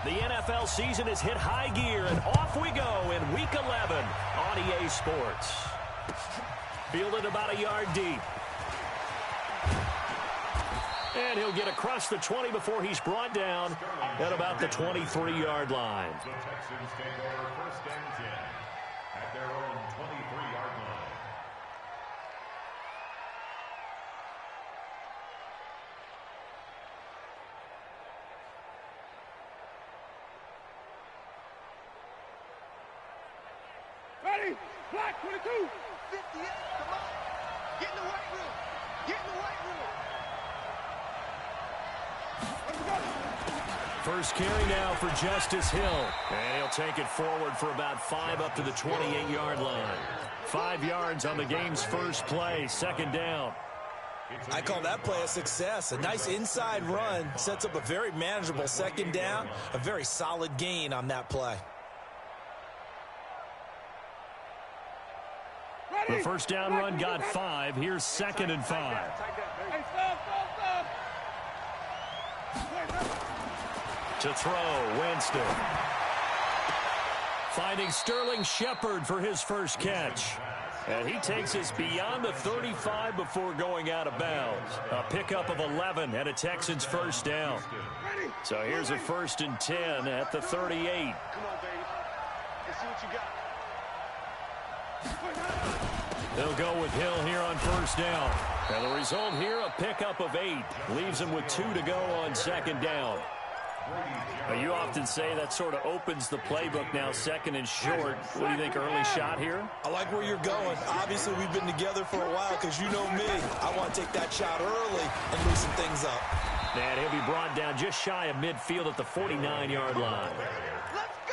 The NFL season has hit high gear, and off we go in Week 11 on EA Sports. Fielded about a yard deep. And he'll get across the 20 before he's brought down at about the 23-yard line. The Texans take over first and 10 at their own 23-yard line. Ready? Black 22. 58. Come on. Get in the weight room. Get in the weight room. First carry now for Justice Hill. And he'll take it forward for about 5 up to the 28-yard line. 5 yards on the game's first play, second down. I call that play a success. A nice inside run sets up a very manageable second down. A very solid gain on that play. The first down run got 5. Here's second and 5. Hey, stop. To throw, Winston. Finding Sterling Shepard for his first catch. And he takes us beyond the 35 before going out of bounds. A pickup of 11 and a Texans first down. So here's a first and 10 at the 38. Come on, baby. Let's see what you got. They'll go with Hill here on first down. And the result here, a pickup of 8. Leaves him with 2 to go on second down. You often say that sort of opens the playbook now, second and short. What do you think, early shot here? I like where you're going. Obviously, we've been together for a while because you know me. I want to take that shot early and loosen things up. And he'll be brought down just shy of midfield at the 49-yard line.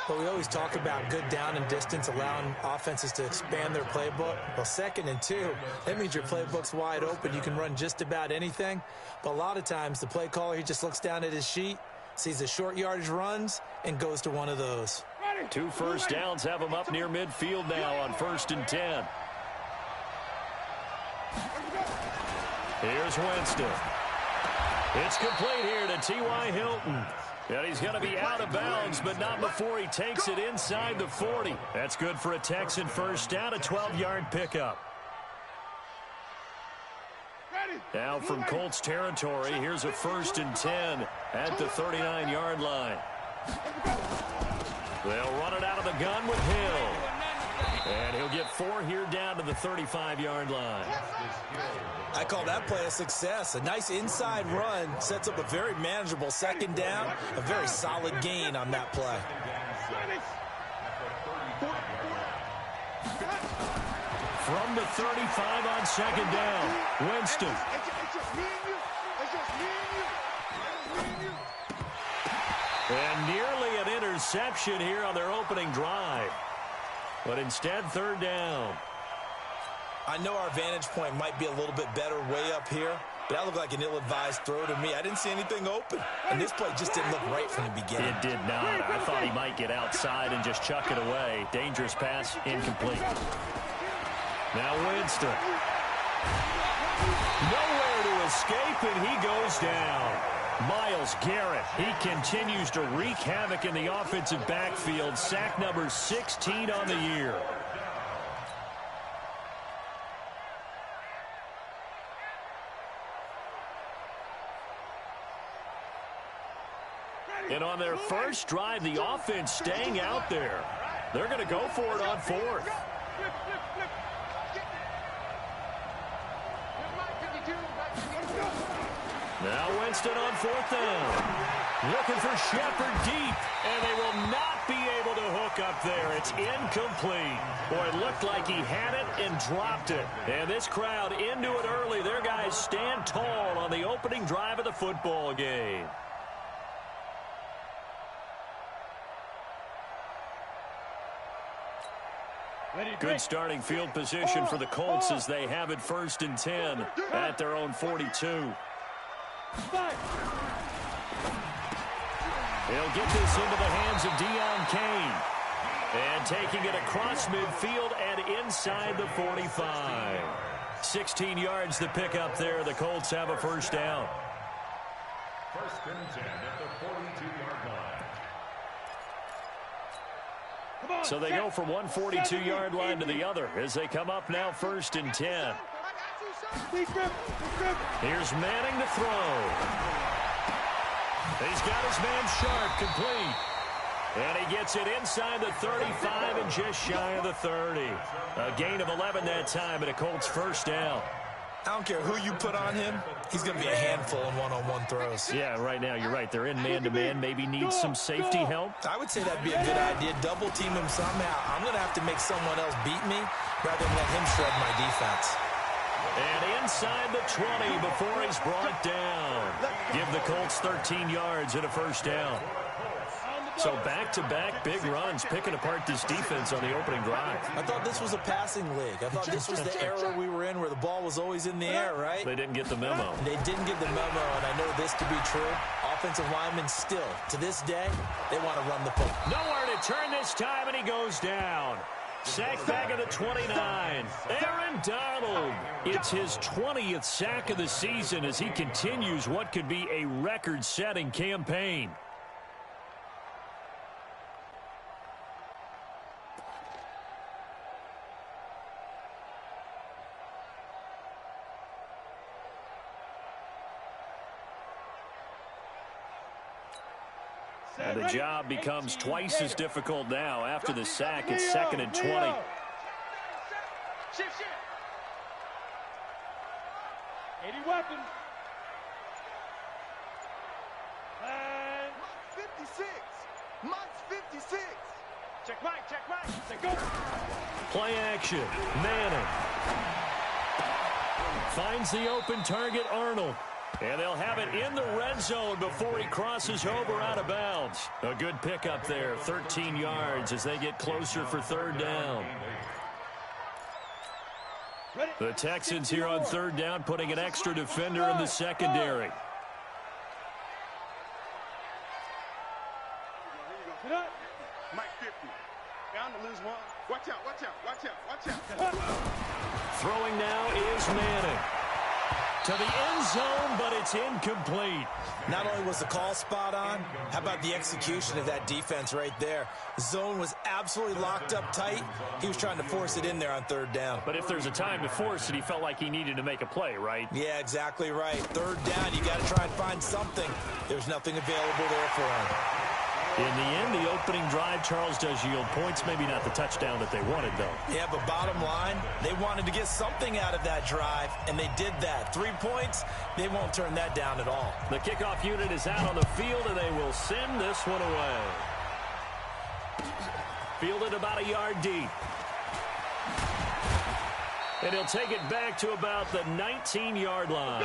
But we always talk about good down and distance, allowing offenses to expand their playbook. Well, second and 2, that means your playbook's wide open. You can run just about anything. But a lot of times, the play caller, he just looks down at his sheet, sees the short yardage runs, and goes to one of those. 2 first downs have him up near midfield now on first and 10. Here's Winston. It's complete here to T.Y. Hilton. And he's going to be out of bounds, but not before he takes it inside the 40. That's good for a Texan first down, a 12-yard pickup. Now from Colts territory, here's a first and 10 at the 39-yard line. They'll run it out of the gun with Hill. And he'll get 4 here down to the 35-yard line. I call that play a success. A nice inside run sets up a very manageable second down. A very solid gain on that play. From the 35 on second down, Winston. And nearly an interception here on their opening drive. But instead, third down. I know our vantage point might be a little bit better way up here, but that looked like an ill-advised throw to me. I didn't see anything open, and this play just didn't look right from the beginning. It did not. I thought he might get outside and just chuck it away. Dangerous pass, incomplete. Now Winston. Nowhere to escape, and he goes down. Myles Garrett, he continues to wreak havoc in the offensive backfield. Sack number 16 on the year. And on their first drive, the offense staying out there. They're going to go for it on fourth. Now Winston on fourth down. Looking for Shepard deep, and they will not be able to hook up there. It's incomplete. Boy, it looked like he had it and dropped it. And this crowd into it early. Their guys stand tall on the opening drive of the football game. Good starting field position for the Colts as they have it first and 10 at their own 42. They'll get this into the hands of Deion Kane. And taking it across midfield and inside the 45. 16 yards to pick up there. The Colts have a first down. First and 10 at the 42-yard line. So they go from one 42-yard line to the other as they come up now 1st and 10. Here's Manning to throw. He's got his man Sharp complete. And he gets it inside the 35 and just shy of the 30. A gain of 11 that time and a Colts first down. I don't care who you put on him. He's going to be a handful in one-on-one throws. Yeah, right now you're right. They're in man-to-man. Maybe needs some safety help. I would say that'd be a good idea. Double team him somehow. I'm going to have to make someone else beat me rather than let him shred my defense. And inside the 20 before he's brought down. Give the Colts 13 yards and a first down. So back-to-back big runs, picking apart this defense on the opening drive. I thought this was a passing league. I thought this was the era we were in where the ball was always in the air, right? They didn't get the memo. They didn't get the memo, and I know this to be true. Offensive linemen still, to this day, they want to run the football. Nowhere to turn this time, and he goes down. Sack back at the 29. Aaron Donald. It's his 20th sack of the season as he continues what could be a record-setting campaign. And the job becomes twice as difficult now after the sack. It's 2nd and 20. Shift. 80 weapons. And 56. Mike's 56. Check right. Let's go. Play action. Manning. Finds the open target, Arnold. And they'll have it in the red zone before he crosses over out of bounds. A good pickup there, 13 yards as they get closer for 3rd down. The Texans here on 3rd down, putting an extra defender in the secondary. Mike 50. Bound to lose one. Watch out. Throwing now is Manning. To the end zone, but it's incomplete. Not only was the call spot on, how about the execution of that defense right there? The zone was absolutely locked up tight. He was trying to force it in there on 3rd down. But if there's a time to force it, he felt like he needed to make a play, right? Yeah, exactly right. 3rd down, you got to try and find something. There's nothing available there for him. In the end, the opening drive, Charles, does yield points. Maybe not the touchdown that they wanted, though. Yeah, but bottom line, they wanted to get something out of that drive, and they did that. 3 points, they won't turn that down at all. The kickoff unit is out on the field, and they will send this one away. Fielded about a yard deep. And he'll take it back to about the 19-yard line.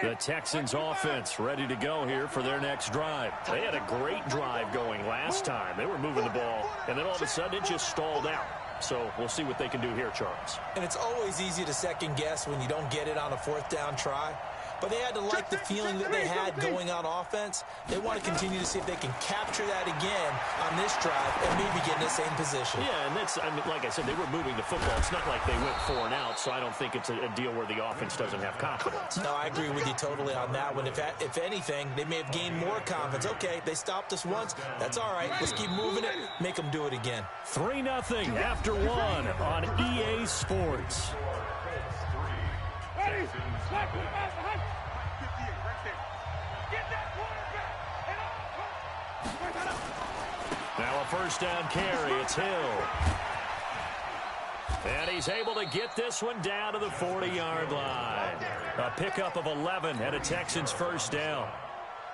The Texans offense ready to go here for their next drive. They had a great drive going last time. They were moving the ball, and then all of a sudden it just stalled out. So we'll see what they can do here, Charles. And it's always easy to second guess when you don't get it on a 4th down try. But they had to like the feeling that they had going on offense. They want to continue to see if they can capture that again on this drive and maybe get in the same position. Yeah, and that's, I mean, like I said, they were moving the football. It's not like they went 4 and out, so I don't think it's a deal where the offense doesn't have confidence. No, I agree with you totally on that one. If anything, they may have gained more confidence. Okay, they stopped us once. That's all right. Let's keep moving it. Make them do it again. 3-0 after 1 on EA Sports. Ready? Slack with the mouse behind. 58 right there. Get that quarterback. Now a first down carry. It's Hill. And he's able to get this one down to the 40-yard line. A pickup of 11 and a Texans first down.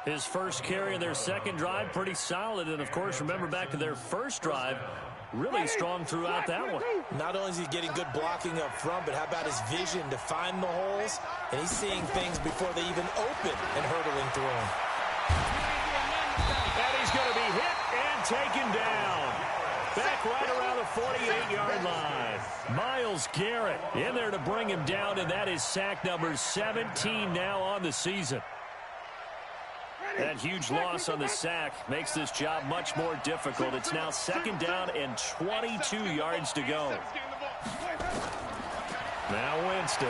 His first carry in their second drive, pretty solid. And, of course, remember back to their first drive, really strong throughout that one. Not only is he getting good blocking up front, but how about his vision to find the holes? And he's seeing things before they even open and hurtling through them. And he's going to be hit and taken down. Back right around the 48-yard line. Myles Garrett in there to bring him down, and that is sack number 17 now on the season. That huge loss on the sack makes this job much more difficult. It's now 2nd down and 22 yards to go. Now Winston.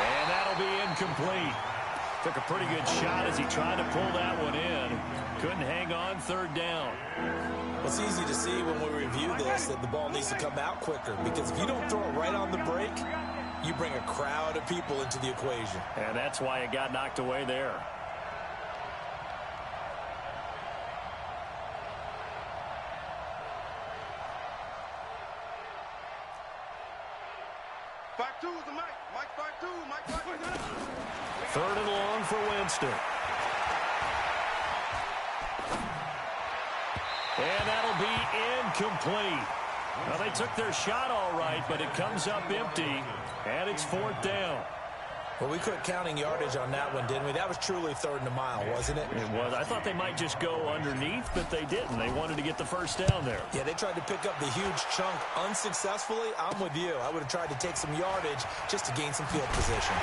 And that'll be incomplete. Took a pretty good shot as he tried to pull that one in. Couldn't hang on, 3rd down. Well, it's easy to see when we review this that the ball needs to come out quicker, because if you don't throw it right on the break, you bring a crowd of people into the equation. And that's why it got knocked away there. Third and long for Winston. And that'll be incomplete. Well, they took their shot all right, but it comes up empty, and it's 4th down. Well, we quit counting yardage on that one, didn't we? That was truly 3rd and a mile, wasn't it? It was. I thought they might just go underneath, but they didn't. They wanted to get the 1st down there. Yeah, they tried to pick up the huge chunk unsuccessfully. I'm with you. I would have tried to take some yardage just to gain some field position.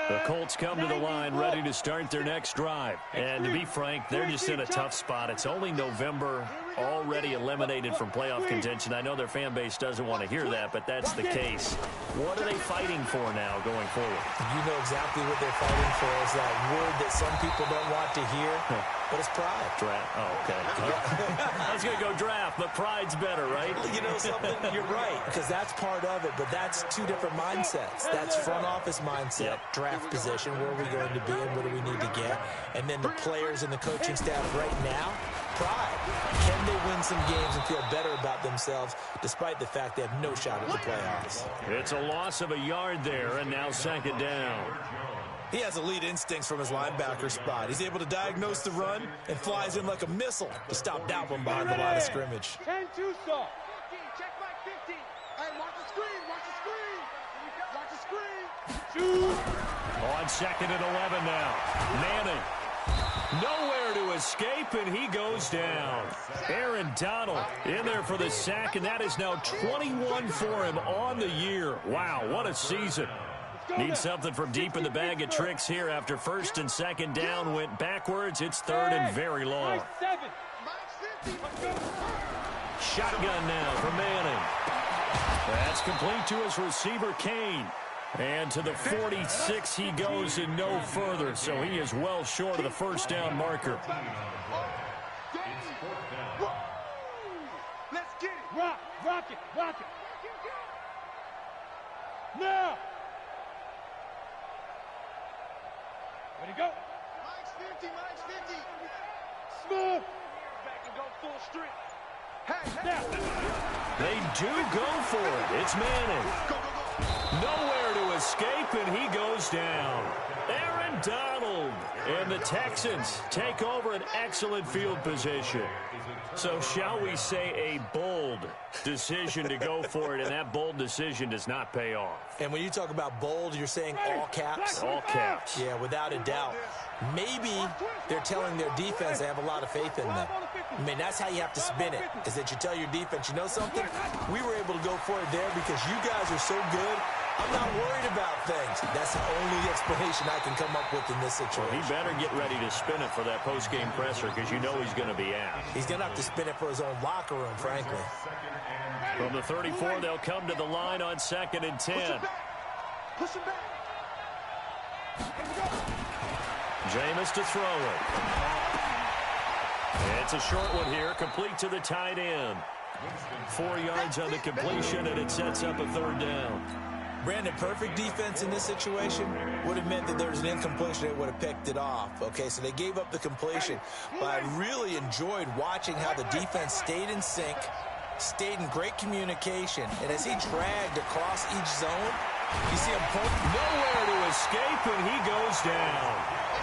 The Colts come to the line ready to start their next drive. And to be frank, they're just in a tough spot. It's only November, already eliminated from playoff contention. I know their fan base doesn't want to hear that, but that's the case. What are they fighting for now going forward? You know exactly what they're fighting for. Is that word that some people don't want to hear, but it's pride. Draft. Oh, okay. I was going to go draft, but pride's better, right? You know something? You're right, because that's part of it, but that's two different mindsets. That's front office mindset, draft position, where are we going to be and what do we need to get? And then the players and the coaching staff right now, pride. Can they win some games and feel better about themselves despite the fact they have no shot at the playoffs? It's a loss of a yard there, and now 2nd down. He has elite instincts from his linebacker spot. He's able to diagnose the run and flies in like a missile to stop that one behind the line of scrimmage. 10-2 stop. Check back 15. Hey, watch the screen. Watch the screen. Watch the screen. Shoot. On 2nd and 11 now. Manning. Nowhere to escape, and he goes down. Aaron Donald in there for the sack, and that is now 21 for him on the year. Wow, what a season. Need something from deep in the bag of tricks here after 1st and 2nd down went backwards. It's 3rd and very long. Shotgun now for Manning. That's complete to his receiver, Kane. And to the 46 he goes and no further, so he is well short of the 1st down marker. Let's get it. Rock it. Now. Ready to go. Mike's 50. Smooth. Back and go full strength. Hey. They do go for it. It's Manning. Go. Nowhere to escape, and he goes down. Aaron Donald. And the Texans take over an excellent field position. So shall we say a bold decision to go for it, and that bold decision does not pay off. And when you talk about bold, you're saying all caps? All caps. Yeah, without a doubt. Maybe they're telling their defense they have a lot of faith in them. I mean, that's how you have to spin it, is that you tell your defense, you know something? We were able to go for it there because you guys are so good. I'm not worried about things. That's the only explanation I can come up with in this situation. Well, he better get ready to spin it for that post-game presser because you know he's going to be out. He's going to have to spin it for his own locker room, frankly. From the 34, they'll come to the line on 2nd and 10. Push him back. Jameis to throw it. It's a short one here, complete to the tight end. 4 yards on the completion, and it sets up a 3rd down. Brandon, perfect defense in this situation would have meant that there was an incompletion. They would have picked it off. Okay, so they gave up the completion. But I really enjoyed watching how the defense stayed in sync, stayed in great communication, and as he dragged across each zone, you see him nowhere to escape, and he goes down.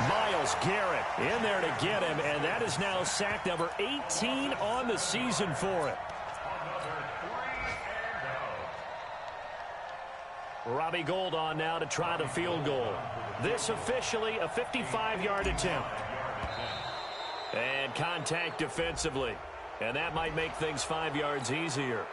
Myles Garrett in there to get him, and that is now sack number 18 on the season for him. Robbie Gould on now to try the field goal. This officially a 55-yard attempt. And contact defensively. And that might make things 5 yards easier.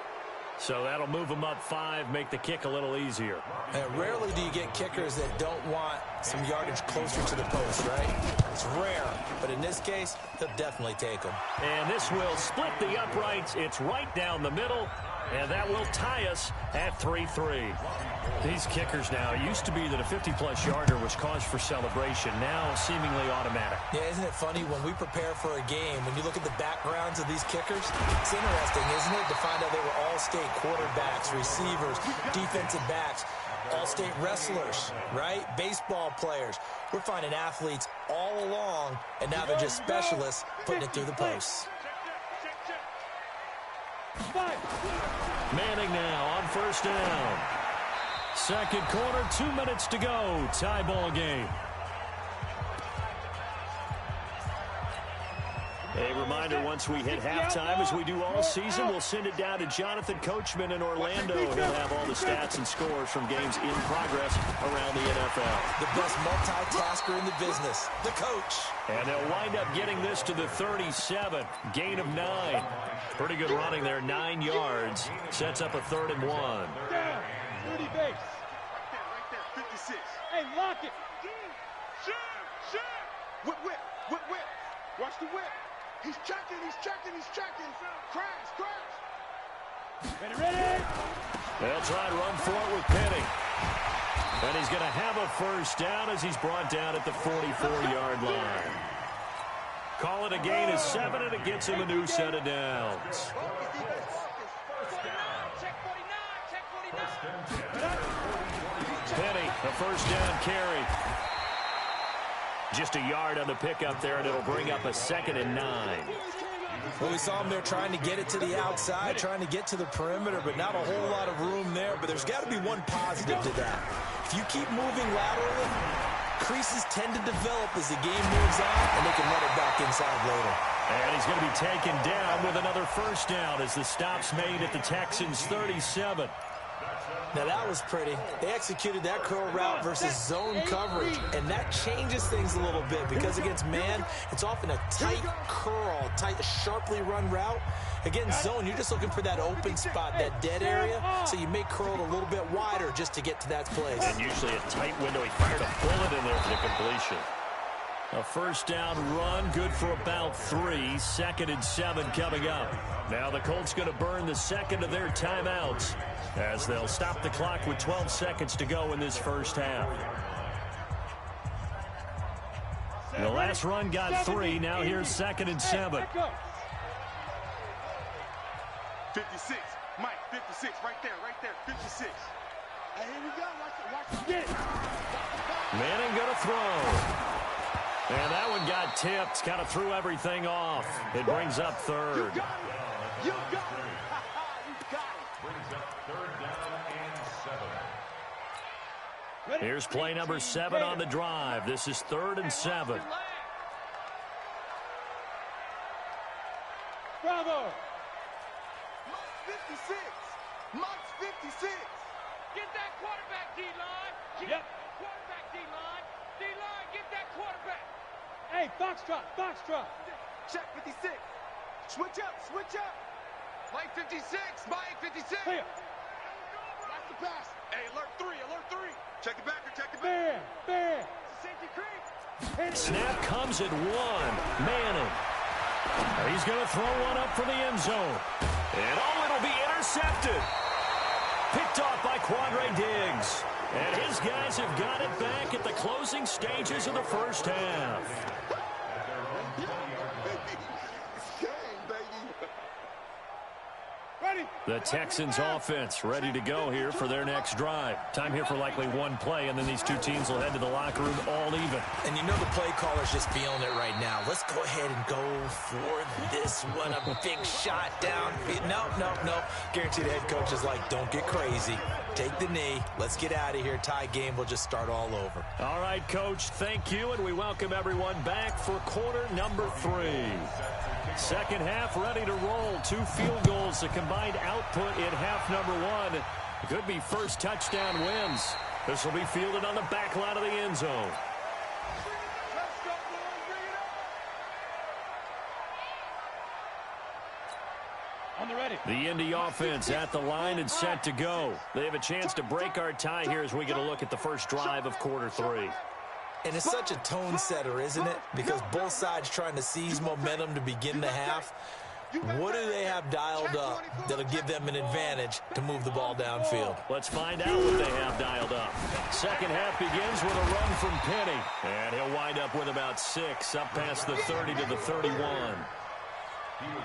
So that'll move them up 5, make the kick a little easier. And rarely do you get kickers that don't want some yardage closer to the post, right? It's rare, but in this case, he'll definitely take them. And this will split the uprights. It's right down the middle, and that will tie us at 3-3. These kickers now, it used to be that a 50-plus yarder was cause for celebration. Now seemingly automatic. Yeah, isn't it funny when we prepare for a game, when you look at the backgrounds of these kickers, it's interesting, isn't it, to find out they were all-state quarterbacks, receivers, defensive backs, all-state wrestlers, right? Baseball players. We're finding athletes all along, and now they're just specialists putting it through the posts. Manning now on first down. Second quarter, 2 minutes to go. Tie ball game. A reminder, once we hit halftime, as we do all season, we'll send it down to Jonathan Coachman in Orlando. He'll have all the stats and scores from games in progress around the NFL. The best multitasker in the business, the coach. And they'll wind up getting this to the 37. Gain of 9. Pretty good running there, 9 yards. Sets up a 3rd and 1. Down, 30 base. Right there, 56. Hey, lock it. Shoot. Whip. Watch the whip. He's checking. Crash. Ready. They'll try and run for it with Penny. And he's going to have a first down as he's brought down at the 44-yard line. Call it a gain of 7, and it gets him a new set of downs. Penny, a first down carry. Just a yard on the pickup there, and it'll bring up a 2nd and 9. Well, we saw him there trying to get it to the outside, trying to get to the perimeter, but not a whole lot of room there. But there's got to be one positive to that. If you keep moving laterally, creases tend to develop as the game moves on, and they can run it back inside later. And he's going to be taken down with another first down as the stop's made at the Texans' 37. Now, that was pretty. They executed that curl route versus zone coverage, and that changes things a little bit because against man, it's often a tight curl, tight, sharply run route. Against zone, you're just looking for that open spot, that dead area, so you may curl it a little bit wider just to get to that place. And usually a tight window. He fired a bullet in there for the completion. A first down run, good for about 3. 2nd and 7 coming up. Now the Colts going to burn the second of their timeouts as they'll stop the clock with 12 seconds to go in this first half. The last run got 3. Now here's 2nd and 7. 56. Mike, 56. Right there. 56. Hey, here we go. Watch it. Get it. Manning going to throw. And that one got tipped. Kind of threw everything off. It brings up 3rd. You got it. You got it. Brings up 3rd down and 7. Here's play number 7 on the drive. This is 3rd and 7. Bravo. Mike's 56. Get that quarterback, D-line. Yep. Quarterback, D-line. D-line, get that quarterback. Hey, Foxtrot. Check 56. Switch up. Mike 56. Here. That's the pass. Hey, alert 3. Check it back. Fair. Safety creep. Snap comes at 1. Manning. He's going to throw one up for the end zone. And it'll be intercepted. Picked off by Quandre Diggs. And his guys have got it back at the closing stages of the first half. The Texans offense ready to go here for their next drive. Time here for likely one play, and then these two teams will head to the locker room all even. And you know the play caller's just feeling it right now. Let's go ahead and go for this one. A big shot down. No. Guaranteed the head coach is like, don't get crazy. Take the knee. Let's get out of here. Tie game. We'll just start all over. All right, Coach, thank you, and we welcome everyone back for quarter number 3. Second half ready to roll. 2 field goals, a combined output in half number 1. Could be first touchdown wins. This will be fielded on the back line of the end zone. The Indy offense at the line and set to go. They have a chance to break our tie here as we get a look at the first drive of quarter 3. And it's such a tone setter, isn't it? Because both sides trying to seize momentum to begin the half. What do they have dialed up that'll give them an advantage to move the ball downfield? Let's find out what they have dialed up. Second half begins with a run from Penny. And he'll wind up with about 6 up past the 30 to the 31.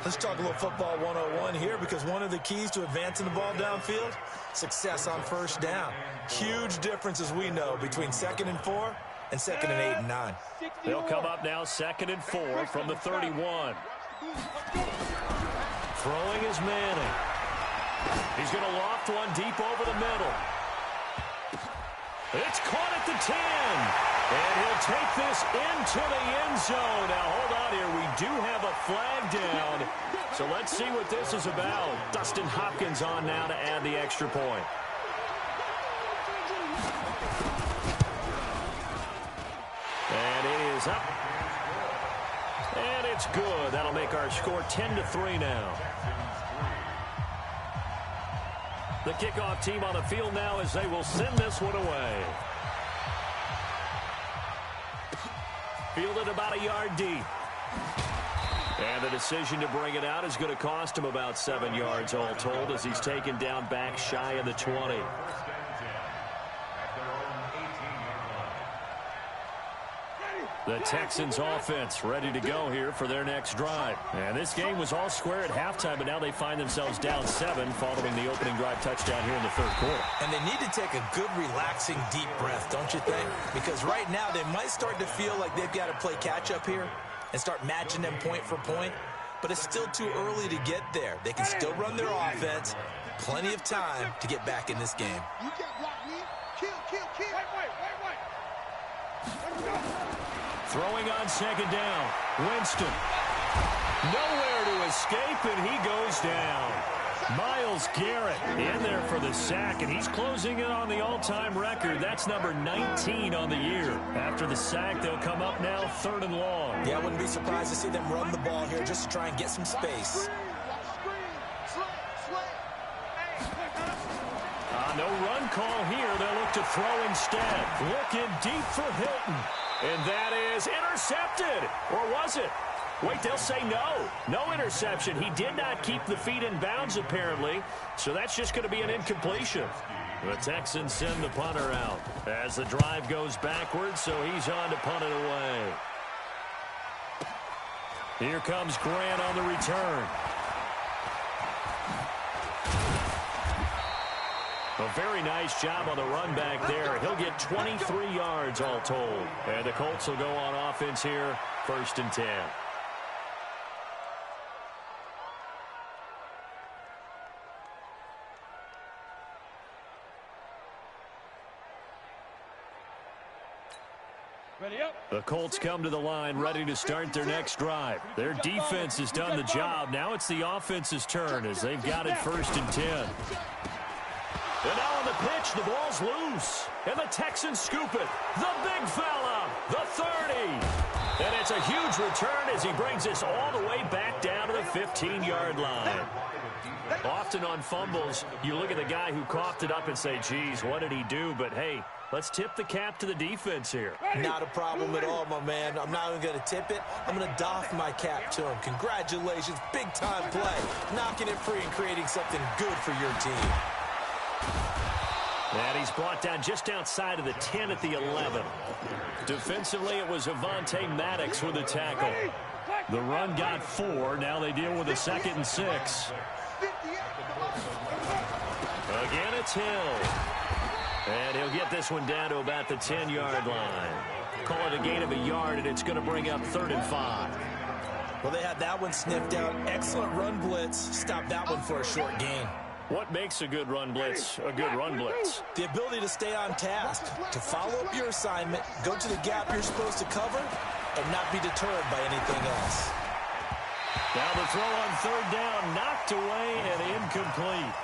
Let's talk a little football 101 here, because one of the keys to advancing the ball downfield, success on first down. Huge difference, as we know, between 2nd and 4 and 2nd and 8 and 9. They'll come up now 2nd and 4 from the 31. Throwing is Manning. He's going to loft one deep over the middle. It's caught at the 10. And he'll take this into the end zone. Now, hold on here. We do have a flag down. So let's see what this is about. Dustin Hopkins on now to add the extra point. And it is up. And it's good. That'll make our score 10-3 now. The kickoff team on the field now as they will send this one away. Fielded about a yard deep. And the decision to bring it out is going to cost him about 7 yards all told, as he's taken down back shy of the 20. The Texans offense ready to go here for their next drive. And this game was all square at halftime, but now they find themselves down 7 following the opening drive touchdown here in the 3rd quarter. And they need to take a good, relaxing, deep breath, don't you think? Because right now they might start to feel like they've got to play catch-up here and start matching them point for point. But it's still too early to get there. They can still run their offense. Plenty of time to get back in this game. You can't block me. Kill. Wait. Throwing on 2nd down. Winston. Nowhere to escape, and he goes down. Myles Garrett in there for the sack, and he's closing in on the all-time record. That's number 19 on the year. After the sack, they'll come up now 3rd and long. Yeah, I wouldn't be surprised to see them run the ball here just to try and get some space. No run call here. They'll look to throw instead. Looking deep for Hilton. And that is intercepted. Or was it? Wait, they'll say no. No interception. He did not keep the feet in bounds, apparently. So that's just going to be an incompletion. The Texans send the punter out as the drive goes backwards, so he's on to punt it away. Here comes Grant on the return. A very nice job on the run back there. He'll get 23 yards all told. And the Colts will go on offense here, 1st and 10. The Colts come to the line ready to start their next drive. Their defense has done the job. Now it's the offense's turn as they've got it 1st and 10. And now on the pitch, the ball's loose. And the Texans scoop it. The big fella, the 30. And it's a huge return as he brings this all the way back down to the 15-yard line. Often on fumbles, you look at the guy who coughed it up and say, geez, what did he do? But, hey, let's tip the cap to the defense here. Not a problem at all, my man. I'm not even going to tip it. I'm going to doff my cap to him. Congratulations, big-time play. Knocking it free and creating something good for your team. And he's brought down just outside of the 10 at the 11. Defensively, it was Avonte Maddox with a tackle. The run got 4. Now they deal with a 2nd and 6. Again, it's Hill. And he'll get this one down to about the 10-yard line. Call it a gain of a yard, and it's going to bring up 3rd and 5. Well, they had that one sniffed out. Excellent run blitz. Stop that one for a short gain. What makes a good run blitz a good run blitz? The ability to stay on task, to follow up your assignment, go to the gap you're supposed to cover, and not be deterred by anything else. Now the throw on third down, knocked away and incomplete.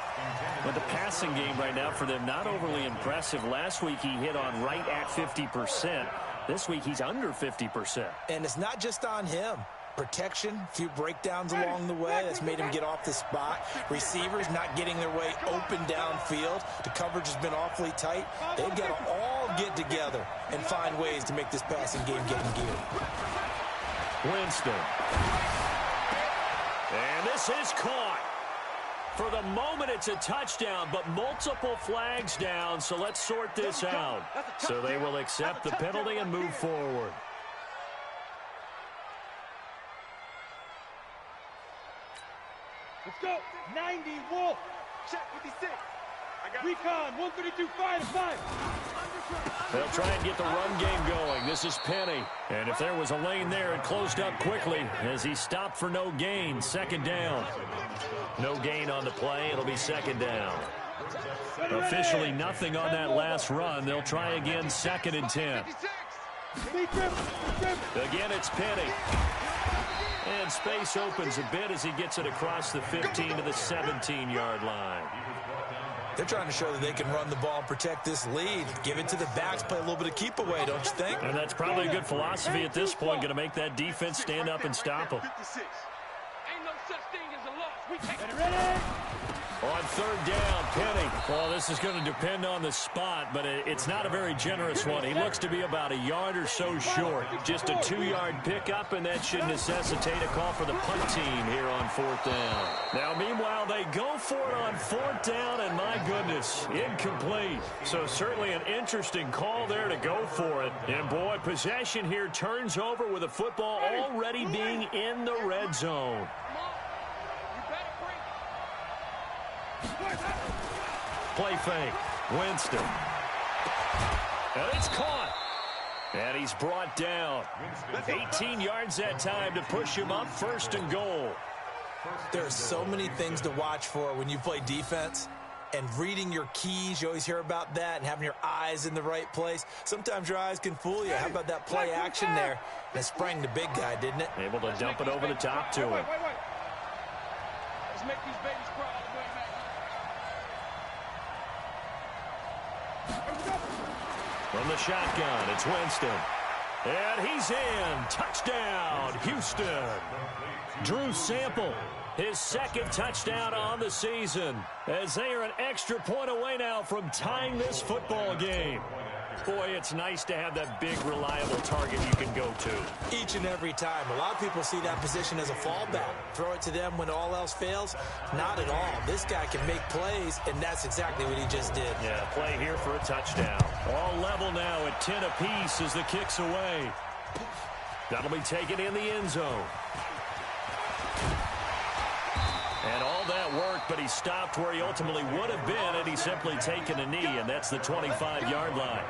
But the passing game right now for them, not overly impressive. Last week he hit on right at 50%. This week he's under 50%. And it's not just on him. Protection, a few breakdowns along the way. That's made him get off the spot. Receivers not getting their way open downfield. The coverage has been awfully tight. They've got to all get together and find ways to make this passing game get in gear. Winston. And this is caught. For the moment, it's a touchdown, but multiple flags down, so let's sort this out. So they will accept the penalty and move forward. Let's go. 90, Wolf. Check 56. Recon, 132, 5. They'll try and get the run game going. This is Penny. And if there was a lane there, it closed up quickly as he stopped for no gain. Second down. No gain on the play. It'll be second down. Officially nothing on that last run. They'll try again, second and 10. Again, it's Penny. And space opens a bit as he gets it across the 15 to the 17-yard line. They're trying to show that they can run the ball and protect this lead. Give it to the backs, play a little bit of keep away, don't you think? And that's probably a good philosophy at this point, going to make that defense stand up and stop them. Ain't no such thing as a loss. We take it. Ready? On third down, Penny. Well, this is going to depend on the spot, but it's not a very generous one. He looks to be about a yard or so short. Just a 2-yard pickup, and that should necessitate a call for the punt team here on fourth down. Now, meanwhile, they go for it on fourth down, and my goodness, incomplete. So certainly an interesting call there to go for it. And, boy, possession here turns over with the football already being in the red zone. Play fake. Winston. And it's caught. And he's brought down. 18 yards that time to push him up, first and goal. There are so many things to watch for when you play defense. And reading your keys, you always hear about that, and having your eyes in the right place. Sometimes your eyes can fool you. How about that play action there? And it sprang the big guy, didn't it? Able to dump it over the top to him. Let's make these babies cry all the way back. From the shotgun, it's Winston. And he's in. Touchdown, Houston. Drew Sample, his second touchdown on the season, as they are an extra point away now from tying this football game. Boy, it's nice to have that big, reliable target you can go to. Each and every time. A lot of people see that position as a fallback. Throw it to them when all else fails. Not at all. This guy can make plays, and that's exactly what he just did. Yeah, play here for a touchdown. All level now at 10 apiece as the kick's away. That'll be taken in the end zone. And all that work, but he stopped where he ultimately would have been, and he's simply taken a knee, and that's the 25-yard line.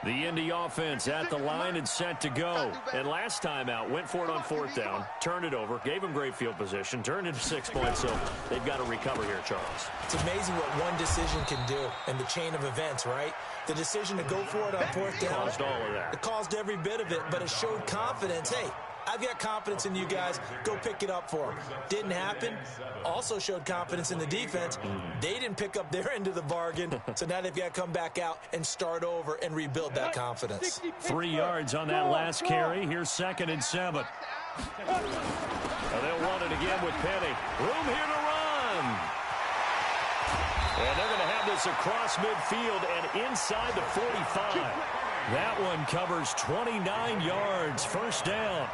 The Indy offense at the line and set to go. And last time out, went for it on fourth down, turned it over, gave him great field position, turned into 6 points, so they've got to recover here, Charles. It's amazing what one decision can do in the chain of events, right? The decision to go for it on fourth down. Caused all of that. It caused every bit of it, but it showed confidence. Hey, I've got confidence in you guys. Go pick it up for them. Didn't happen. Also showed confidence in the defense. They didn't pick up their end of the bargain, so now they've got to come back out and start over and rebuild that confidence. 3 yards on that last carry. Here's second and 7. They'll run it again with Penny. Room here to run. And they're going to have this across midfield and inside the 45. That one covers 29 yards. First down.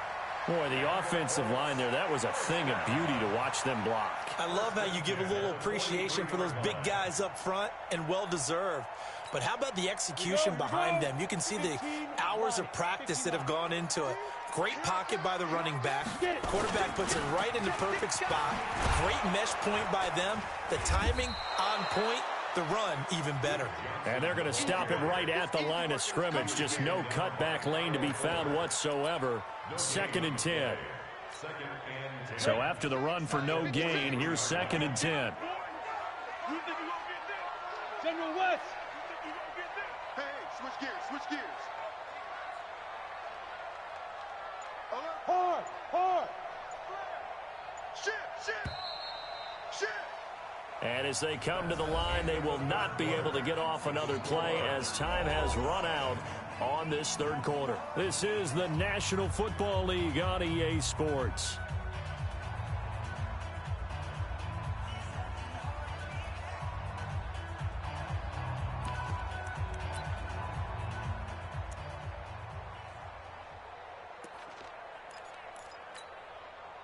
Boy, the offensive line there, that was a thing of beauty to watch them block. I love how you give a little appreciation for those big guys up front, and well-deserved. But how about the execution behind them? You can see the hours of practice that have gone into it. Great pocket by the running back. Quarterback puts it right in the perfect spot. Great mesh point by them. The timing on point. The run even better. And they're going to stop him right at the line of scrimmage. Just no cutback lane to be found whatsoever. Second and 10. So after the run for no gain, here's second and 10. General West. Hey, switch gears, switch gears. Hard, hard. Shit. And as they come to the line, they will not be able to get off another play as time has run out on this third quarter. This is the National Football League on EA Sports.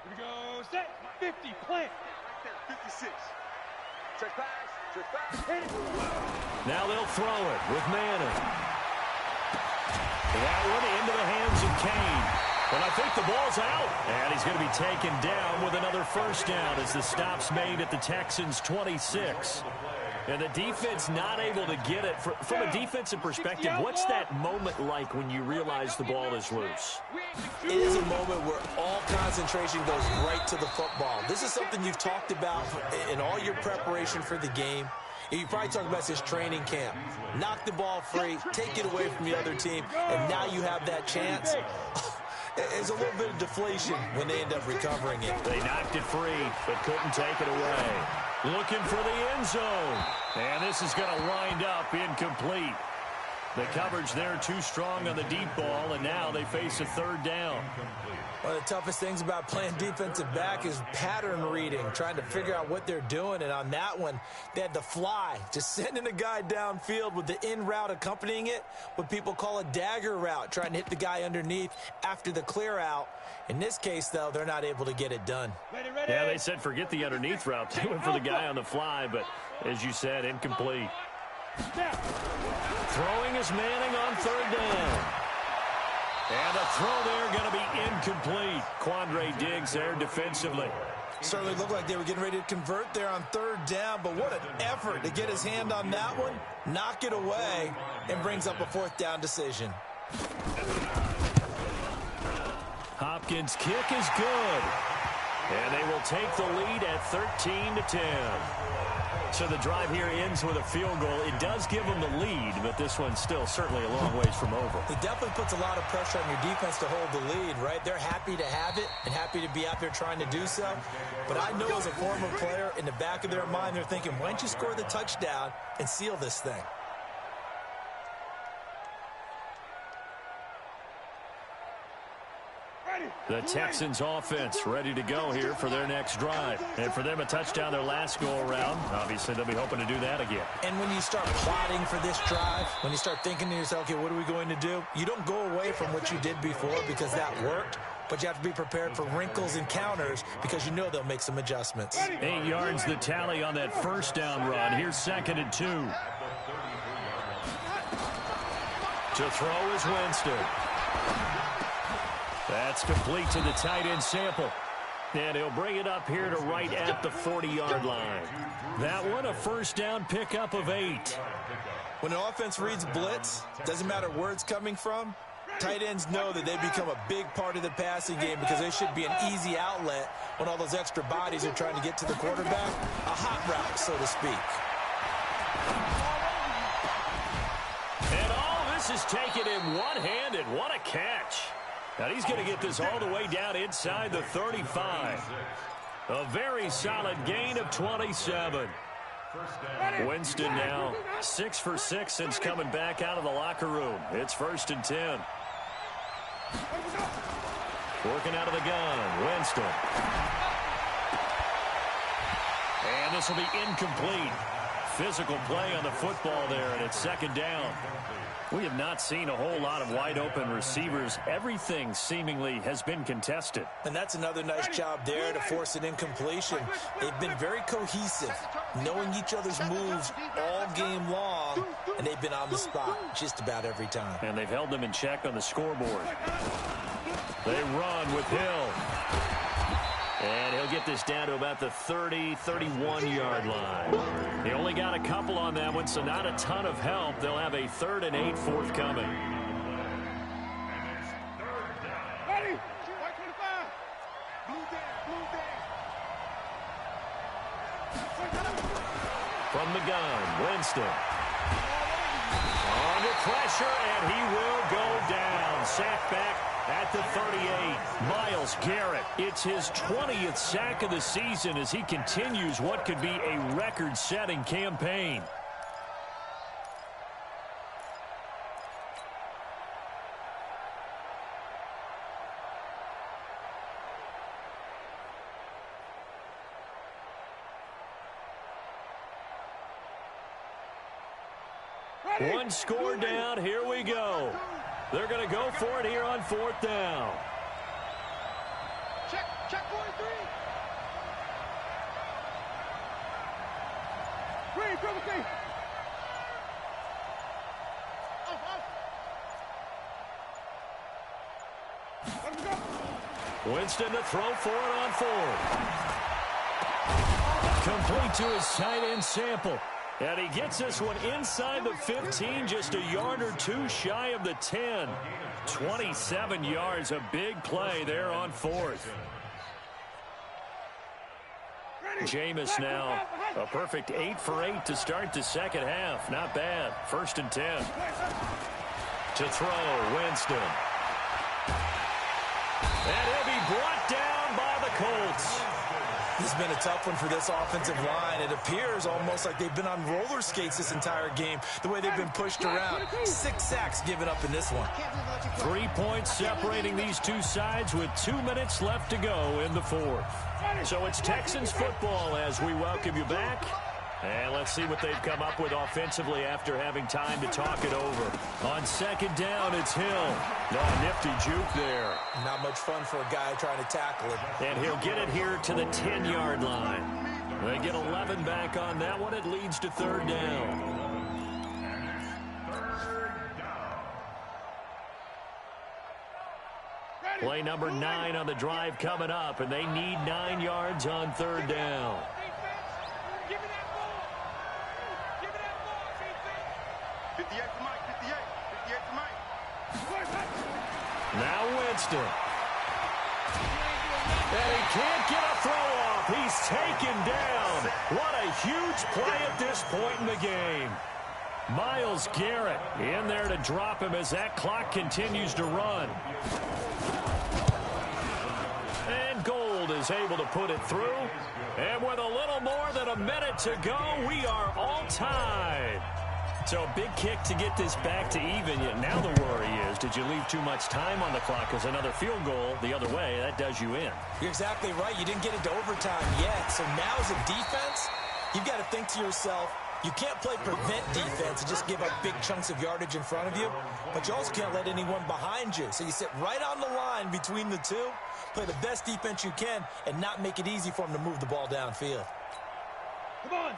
Here we go, set, 50, plant. Right there, 56. Check pass, hit it. Now they'll throw it with Manning. That one into the hands of Kane. But I think the ball's out. And he's going to be taken down with another first down as the stop's made at the Texans' 26. And the defense not able to get it. From a defensive perspective, what's that moment like when you realize the ball is loose? It is a moment where all concentration goes right to the football. This is something you've talked about in all your preparation for the game. You probably talk about this training camp. Knock the ball free, take it away from the other team, and now you have that chance. There's a little bit of deflation when they end up recovering it. They knocked it free, but couldn't take it away. Looking for the end zone. And this is going to wind up incomplete. The coverage there too strong on the deep ball, and now they face a third down. One of the toughest things about playing defensive back is pattern reading, trying to figure out what they're doing. And on that one, they had to fly, just sending a guy downfield with the in route accompanying it, what people call a dagger route, trying to hit the guy underneath after the clear out. In this case, though, they're not able to get it done. Ready. Yeah, they said forget the underneath route. They went for the guy on the fly, but as you said, incomplete. Throwing is Manning on third down. And the throw there going to be incomplete. Quandre Diggs there defensively. Certainly looked like they were getting ready to convert there on third down, but what an effort to get his hand on that one, knock it away, and brings up a fourth down decision. Hopkins' kick is good. And they will take the lead at 13-10. So the drive here ends with a field goal. It does give them the lead, but this one's still certainly a long ways from over. It definitely puts a lot of pressure on your defense to hold the lead, right? They're happy to have it and happy to be out there trying to do so. But I know as a former player, in the back of their mind, they're thinking, why don't you score the touchdown and seal this thing? The Texans offense ready to go here for their next drive. And for them, a touchdown their last go-around. Obviously, they'll be hoping to do that again. And when you start plotting for this drive, when you start thinking to yourself, okay, what are we going to do? You don't go away from what you did before because that worked, but you have to be prepared for wrinkles and counters because you know they'll make some adjustments. 8 yards the tally on that first down run. Here's 2nd and 2. To throw is Winston. That's complete to the tight end Sample. And he'll bring it up here to right at the 40-yard line. That one a first down pickup of 8. When an offense reads blitz, doesn't matter where it's coming from, tight ends know that they become a big part of the passing game because they should be an easy outlet when all those extra bodies are trying to get to the quarterback. A hot route, so to speak. And all this is taken in one-handed. What a catch. Now he's going to get this all the way down inside the 35. A very solid gain of 27. Winston now 6 for 6 since coming back out of the locker room. It's 1st and 10. Working out of the gun, Winston. And this will be incomplete. Physical play on the football there, and it's 2nd down. We have not seen a whole lot of wide-open receivers. Everything seemingly has been contested. And that's another nice job there to force an incompletion. They've been very cohesive, knowing each other's moves all game long, and they've been on the spot just about every time. And they've held them in check on the scoreboard. They run with Hill. And he'll get this down to about the 30, 31-yard line. He only got a couple on that one, so not a ton of help. They'll have a 3rd and 8 forthcoming. Ready? White 25. Blue down. From the gun, Winston. pressure, and he will go down. Sacked back at the 38. Myles Garrett, it's his 20th sack of the season as he continues what could be a record-setting campaign. One score down. Here we go. They're going to go for it here on 4th down. Check 43. Green, trouble safety. Let him go. Winston to throw for it on 4th. Complete to his tight end Sample. And he gets this one inside the 15, just a yard or two shy of the 10. 27 yards, a big play there on 4th. Jameis now, a perfect 8 for 8 to start the second half. Not bad. 1st and 10. To throw, Winston. And he'll be brought down by the Colts. This has been a tough one for this offensive line. It appears almost like they've been on roller skates this entire game, the way they've been pushed around. 6 sacks given up in this one. 3 points separating these two sides with 2 minutes left to go in the 4th. So it's Texans football as we welcome you back. And let's see what they've come up with offensively after having time to talk it over. On 2nd down, it's Hill. Oh, nifty juke there. Not much fun for a guy trying to tackle it. And he'll get it here to the 10-yard line. They get 11 back on that one. It leads to 3rd down. Play number 9 on the drive coming up, and they need 9 yards on 3rd down. 58 for Mike, 58 for Mike. Now Winston. And he can't get a throw off. He's taken down. What a huge play at this point in the game. Myles Garrett in there to drop him as that clock continues to run. And Gold is able to put it through. And with a little more than a minute to go, we are all tied. So a big kick to get this back to even. Yet now the worry is, did you leave too much time on the clock? Because another field goal the other way, that does you in. You're exactly right. You didn't get into overtime yet. So now as a defense, you've got to think to yourself, you can't play prevent defense and just give up big chunks of yardage in front of you. But you also can't let anyone behind you. So you sit right on the line between the two, play the best defense you can, and not make it easy for them to move the ball downfield.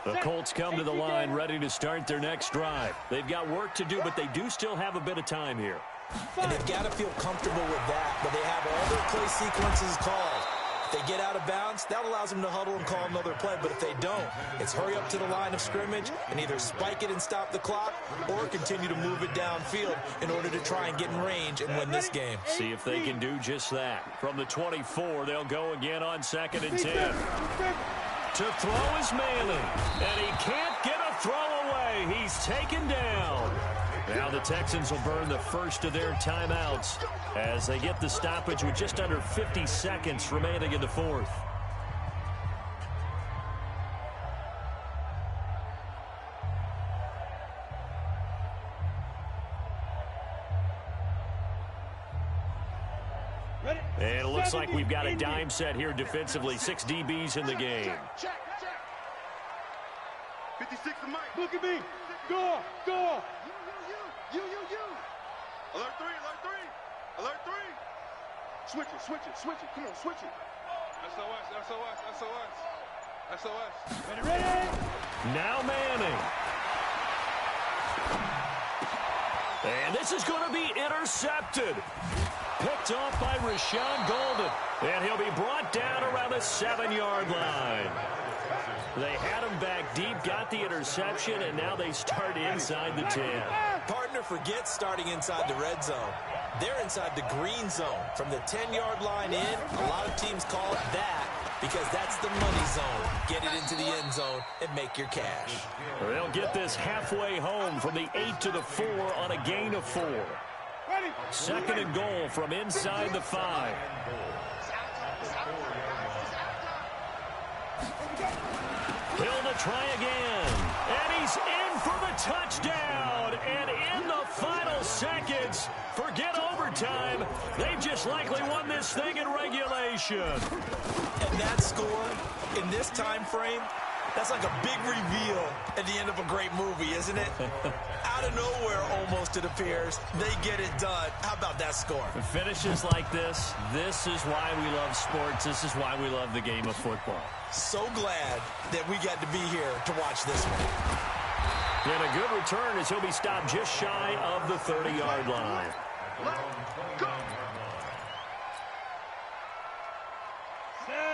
The Colts come to the line ready to start their next drive. They've got work to do, but they do still have a bit of time here. And they've got to feel comfortable with that, but they have all their play sequences called. If they get out of bounds, that allows them to huddle and call another play. But if they don't, it's hurry up to the line of scrimmage and either spike it and stop the clock or continue to move it downfield in order to try and get in range and win this game. See if they can do just that. From the 24, they'll go again on 2nd and 10. To throw is Manning, and he can't get a throw away. He's taken down. Now the Texans will burn the first of their timeouts as they get the stoppage with just under 50 seconds remaining in the 4th. And it looks like we've got a dime set here defensively. 6 DBs in the game. Check. 56 to Mike. Look at me. Go. You. Alert 3. Alert 3. Switch it. Come on, switch it. SOS. Ready. Now Manning. And this is going to be intercepted. Picked off by Rashawn Golden. And he'll be brought down around the 7-yard line. They had him back deep, got the interception, and now they start inside the 10. Partner forgets starting inside the red zone. They're inside the green zone. From the 10-yard line in, a lot of teams call it that. because that's the money zone. Get it into the end zone and make your cash. They'll get this halfway home from the 8 to the 4 on a gain of 4. Second and goal from inside the 5. Hill to try again. And he's in for the touchdown. And in the final seconds, forget overtime. They've just likely won this thing in regulation. And that score in this time frame, that's like a big reveal at the end of a great movie, isn't it? Out of nowhere, almost, it appears, they get it done. How about that score? It finishes like this. This is why we love sports. This is why we love the game of football. So glad that we got to be here to watch this one. And a good return as he'll be stopped just shy of the 30-yard line.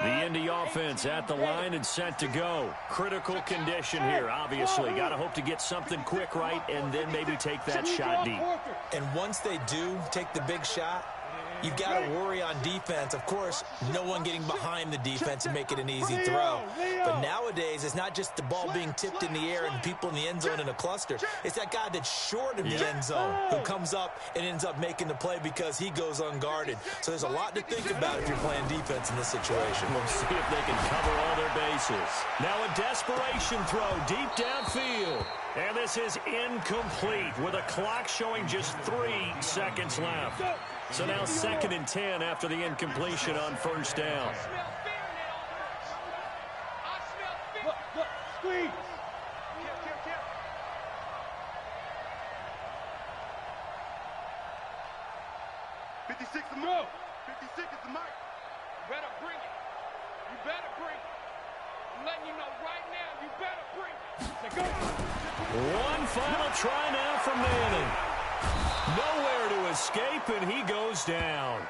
The Indy offense at the line and set to go. Critical condition here, obviously. Got to hope to get something quick right and then maybe take that shot deep. And once they do take the big shot, you've got to worry on defense. Of course, no one getting behind the defense and make it an easy throw. But nowadays, it's not just the ball being tipped in the air and people in the end zone in a cluster. It's that guy that's short of the end zone who comes up and ends up making the play because he goes unguarded. So there's a lot to think about if you're playing defense in this situation. We'll see if they can cover all their bases. Now a desperation throw deep downfield. And this is incomplete with a clock showing just 3 seconds left. So now 2nd and 10 after the incompletion on first down. Look, squeeze. 56 is the mark. 56 is the mark. You better bring it. You better bring it. I'm letting you know right now, you better bring it. Go. One final try now from Manning. Nowhere to escape, and he goes down.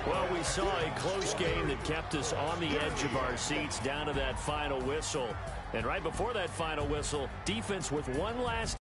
Well, we saw a close game that kept us on the edge of our seats down to that final whistle. And right before that final whistle, defense with one last